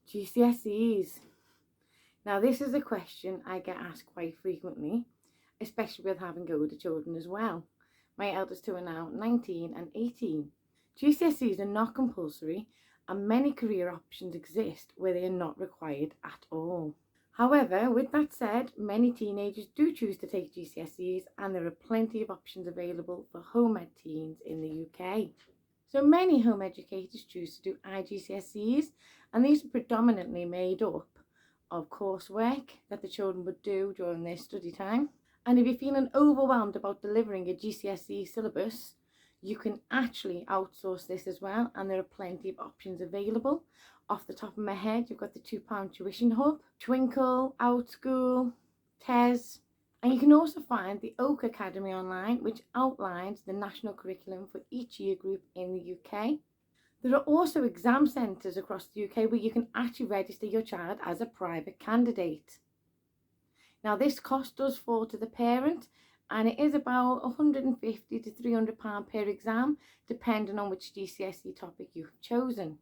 GCSEs. Now this is a question I get asked quite frequently, especially with having older children as well. My eldest two are now 19 and 18. GCSEs are not compulsory and many career options exist where they are not required at all. However, with that said, many teenagers do choose to take GCSEs and there are plenty of options available for home ed teens in the UK. So many home educators choose to do iGCSEs, and these are predominantly made up of coursework that the children would do during their study time. And if you're feeling overwhelmed about delivering a GCSE syllabus, you can actually outsource this as well, and there are plenty of options available. Off the top of my head, you've got the £2 Tuition Hub, Twinkle, OutSchool, TES, and you can also find the Oak Academy online, which outlines the national curriculum for each year group in the UK. There are also exam centres across the UK where you can actually register your child as a private candidate. Now this cost does fall to the parent, and it is about £150 to £300 per exam, depending on which GCSE topic you've chosen.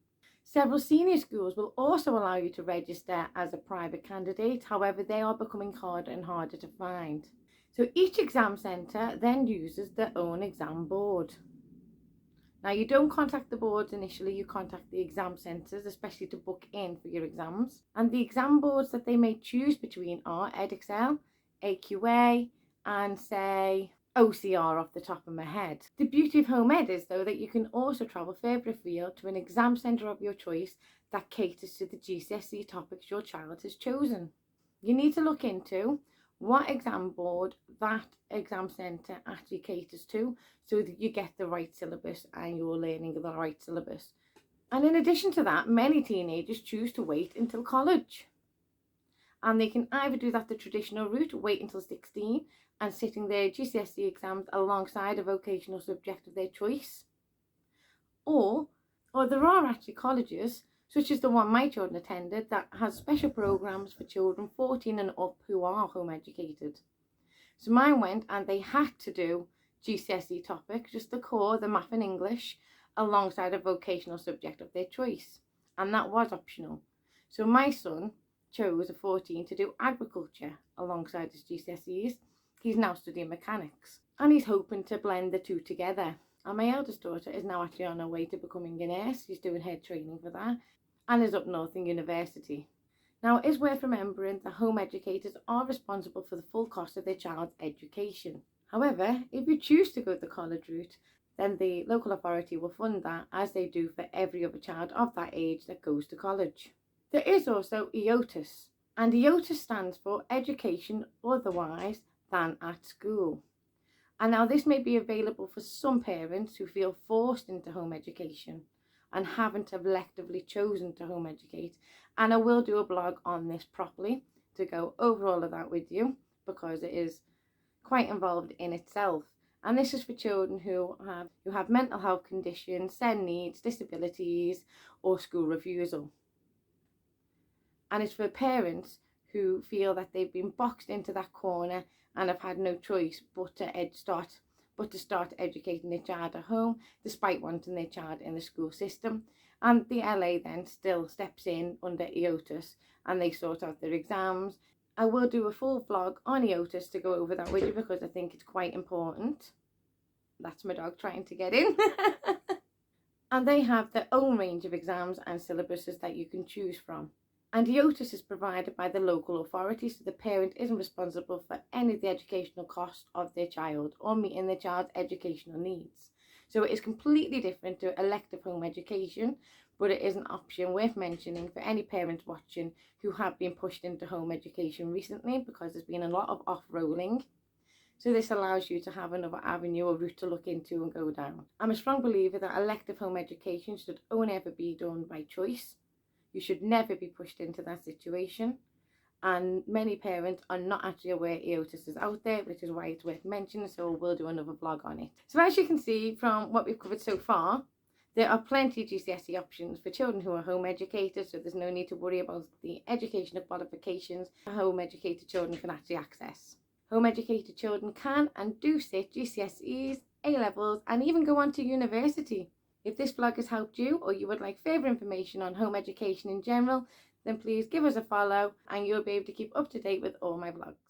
Several senior schools will also allow you to register as a private candidate, however they are becoming harder and harder to find. So each exam centre then uses their own exam board. Now you don't contact the boards initially, you contact the exam centres, especially to book in for your exams. And the exam boards that they may choose between are Edexcel, AQA and say OCR off the top of my head. The beauty of home ed is though that you can also travel further afield to an exam centre of your choice that caters to the GCSE topics your child has chosen. You need to look into what exam board that exam centre actually caters to so that you get the right syllabus and you're learning the right syllabus. And in addition to that, many teenagers choose to wait until college. And they can either do that the traditional route, wait until 16 and sitting their GCSE exams alongside a vocational subject of their choice. Or there are actually colleges, such as the one my children attended, that has special programmes for children 14 and up who are home educated. So mine went and they had to do GCSE topics, just the core, the math and English, alongside a vocational subject of their choice. And that was optional. So my son chose at 14 to do agriculture alongside his GCSEs. He's now studying mechanics and he's hoping to blend the two together. And my eldest daughter is now actually on her way to becoming a nurse. She's doing head training for that and is up north in university. Now it is worth remembering that home educators are responsible for the full cost of their child's education. However, if you choose to go the college route, then the local authority will fund that as they do for every other child of that age that goes to college. There is also EOTAS, and EOTAS stands for Education Otherwise Than at School. And now this may be available for some parents who feel forced into home education and haven't electively chosen to home educate. And I will do a blog on this properly to go over all of that with you because it is quite involved in itself. And this is for children who have mental health conditions, SEND needs, disabilities or school refusal. And it's for parents who feel that they've been boxed into that corner and have had no choice but to start educating their child at home despite wanting their child in the school system. And the LA then still steps in under EOTAS and they sort out their exams. I will do a full vlog on EOTAS to go over that with you because I think it's quite important. That's my dog trying to get in. And they have their own range of exams and syllabuses that you can choose from. And EOTAS is provided by the local authority, so the parent isn't responsible for any of the educational cost of their child or meeting their child's educational needs. So it is completely different to elective home education, but it is an option worth mentioning for any parents watching who have been pushed into home education recently because there's been a lot of off-rolling. So this allows you to have another avenue or route to look into and go down. I'm a strong believer that elective home education should only ever be done by choice. You should never be pushed into that situation. And many parents are not actually aware EOTAS is out there, which is why it's worth mentioning, so we'll do another vlog on it. So as you can see from what we've covered so far, there are plenty of GCSE options for children who are home educated, so there's no need to worry about the educational qualifications home educated children can actually access. Home educated children can and do sit GCSEs, A-levels and even go on to university. If this vlog has helped you or you would like further information on home education in general, then please give us a follow and you'll be able to keep up to date with all my vlogs.